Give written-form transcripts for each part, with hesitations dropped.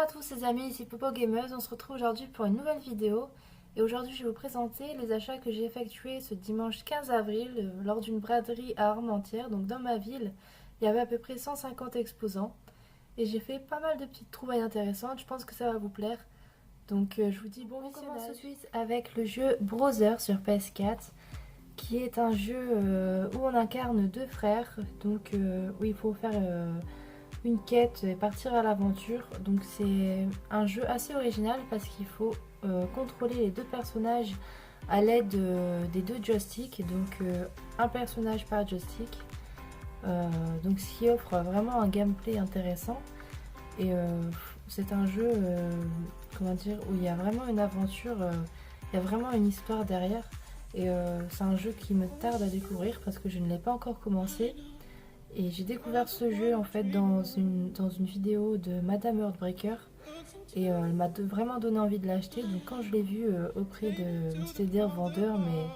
à tous les amis, ici Popo Gameuse, on se retrouve aujourd'hui pour une nouvelle vidéo. Et aujourd'hui je vais vous présenter les achats que j'ai effectués ce dimanche 15 avril lors d'une braderie à Armentières. Donc dans ma ville, il y avait à peu près 150 exposants. Et j'ai fait pas mal de petites trouvailles intéressantes, je pense que ça va vous plaire. Donc je vous dis bon visionnage. On commence tout de suite avec le jeu Brother sur PS4. Qui est un jeu où on incarne deux frères. Donc où il faut faire une quête et partir à l'aventure. Donc c'est un jeu assez original parce qu'il faut contrôler les deux personnages à l'aide des deux joysticks. Donc un personnage par joystick. Donc ce qui offre vraiment un gameplay intéressant. Et c'est un jeu comment dire, où il y a vraiment une aventure, il y a vraiment une histoire derrière. Et c'est un jeu qui me tarde à découvrir parce que je ne l'ai pas encore commencé. Et j'ai découvert ce jeu en fait dans une vidéo de Madame Heartbreaker. Et elle m'a vraiment donné envie de l'acheter. Donc quand je l'ai vu auprès de... C'était dire vendeur, mais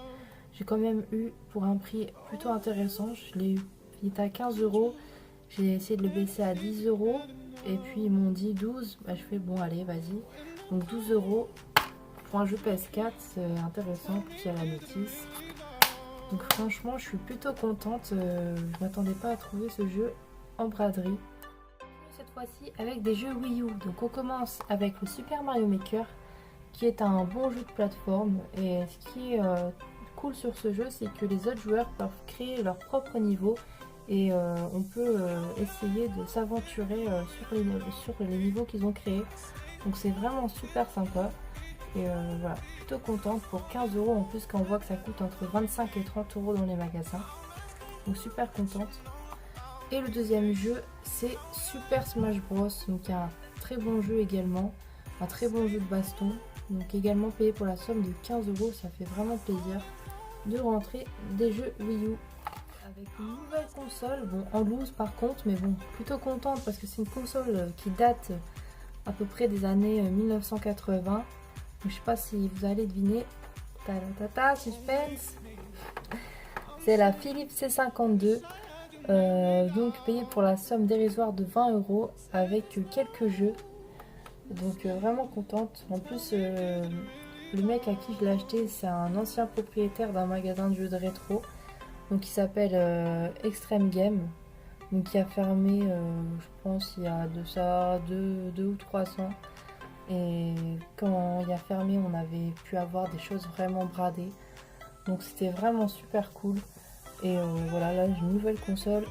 j'ai quand même eu pour un prix plutôt intéressant. Je l'ai eu, il était à 15 euros. J'ai essayé de le baisser à 10 euros. Et puis ils m'ont dit 12. Bah, je fais bon allez vas-y. Donc 12 euros. Pour un jeu PS4, c'est intéressant, puis il y a la notice. Donc franchement, je suis plutôt contente. Je m'attendais pas à trouver ce jeu en braderie. Cette fois-ci avec des jeux Wii U. Donc on commence avec le Super Mario Maker, qui est un bon jeu de plateforme. Et ce qui est cool sur ce jeu, c'est que les autres joueurs peuvent créer leur propre niveau. Et on peut essayer de s'aventurer sur les niveaux qu'ils ont créés. Donc c'est vraiment super sympa. Et voilà, plutôt contente pour 15 euros en plus quand on voit que ça coûte entre 25 et 30 euros dans les magasins. Donc super contente. Et le deuxième jeu, c'est Super Smash Bros. Donc un très bon jeu également, un très bon jeu de baston. Donc également payé pour la somme de 15 euros, ça fait vraiment plaisir de rentrer des jeux Wii U. Avec une nouvelle console, bon en loose par contre, mais bon plutôt contente parce que c'est une console qui date à peu près des années 1980. Je sais pas si vous allez deviner. Ta suspense. C'est la Philips C52. Donc payée pour la somme dérisoire de 20 euros avec quelques jeux. Donc vraiment contente. En plus, le mec à qui je l'ai acheté, c'est un ancien propriétaire d'un magasin de jeux de rétro. Donc il s'appelle Extreme Game. Donc qui a fermé, je pense, il y a de ça 2 ou 3 ans. Et quand il a fermé, on avait pu avoir des choses vraiment bradées. Donc c'était vraiment super cool. Et voilà, là j'ai une nouvelle console.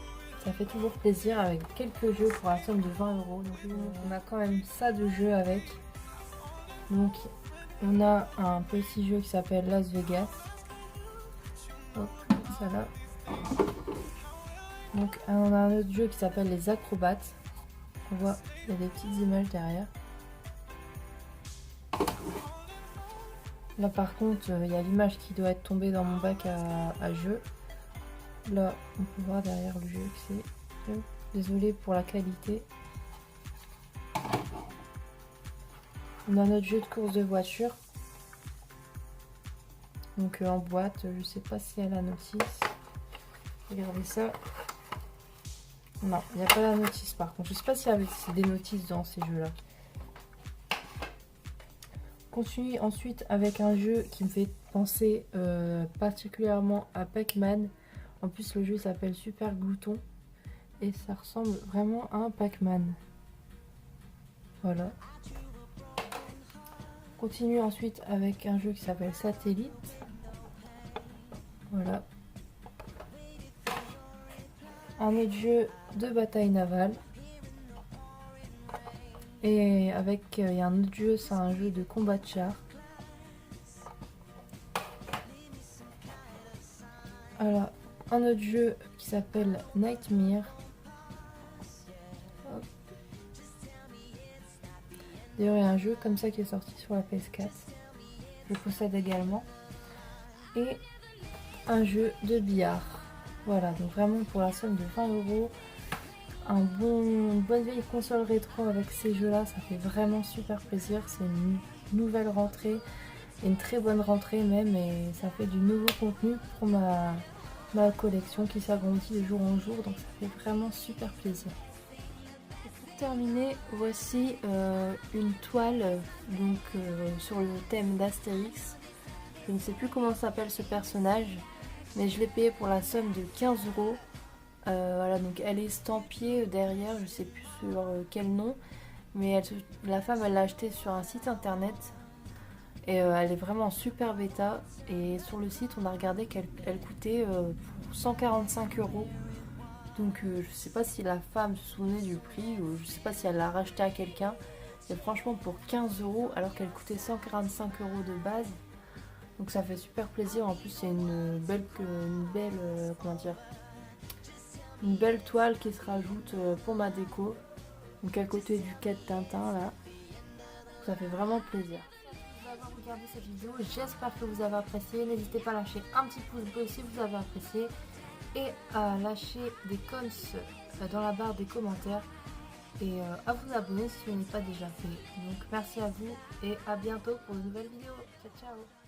Ça fait toujours plaisir avec quelques jeux pour la somme de 20 euros. Donc on a quand même ça de jeux avec. Donc on a un petit jeu qui s'appelle Las Vegas. Hop, ça là. Donc on a un autre jeu qui s'appelle Les Acrobates. On voit, il y a des petites images derrière. Là par contre, il y a l'image qui doit être tombée dans mon bac à jeu. Là, on peut voir derrière le jeu que c'est... Désolée pour la qualité. On a notre jeu de course de voiture. Donc en boîte, je sais pas s'il y a la notice. Regardez ça. Non, il n'y a pas la notice par contre. Je sais pas s'il y a des notices dans ces jeux-là. Continue ensuite avec un jeu qui me fait penser particulièrement à Pac-Man. En plus le jeu s'appelle Super Glouton et ça ressemble vraiment à un Pac-Man. Voilà. Continue ensuite avec un jeu qui s'appelle Satellite. Voilà. Un autre jeu de bataille navale. Et avec, il y a un autre jeu, c'est un jeu de combat de char. Alors, un autre jeu qui s'appelle Nightmare. D'ailleurs, il y a un jeu comme ça qui est sorti sur la PS4. Je le possède également. Et un jeu de billard. Voilà, donc vraiment pour la somme de 20 euros. Une bonne vieille console rétro avec ces jeux là, ça fait vraiment super plaisir. C'est une nouvelle rentrée, une très bonne rentrée même, et ça fait du nouveau contenu pour ma collection qui s'agrandit de jour en jour, donc ça fait vraiment super plaisir. terminer, voici une toile donc sur le thème d'Astérix. Je ne sais plus comment s'appelle ce personnage, mais je l'ai payé pour la somme de 15 euros. Voilà, donc elle est estampillée derrière, je sais plus sur quel nom, mais la femme elle l'a acheté sur un site internet et elle est vraiment super bêta. Et sur le site, on a regardé qu'elle coûtait pour 145 euros. Donc je sais pas si la femme se souvenait du prix ou je sais pas si elle l'a racheté à quelqu'un. Et franchement pour 15 euros alors qu'elle coûtait 145 euros de base. Donc ça fait super plaisir. En plus c'est comment dire, une belle toile qui se rajoute pour ma déco. Donc à côté du quai de Tintin là. Ça fait vraiment plaisir. Merci d'avoir regardé cette vidéo. J'espère que vous avez apprécié. N'hésitez pas à lâcher un petit pouce bleu si vous avez apprécié. Et à lâcher des cons dans la barre des commentaires et à vous abonner si ce n'est pas déjà fait. Donc merci à vous et à bientôt pour une nouvelle vidéo. Ciao ciao.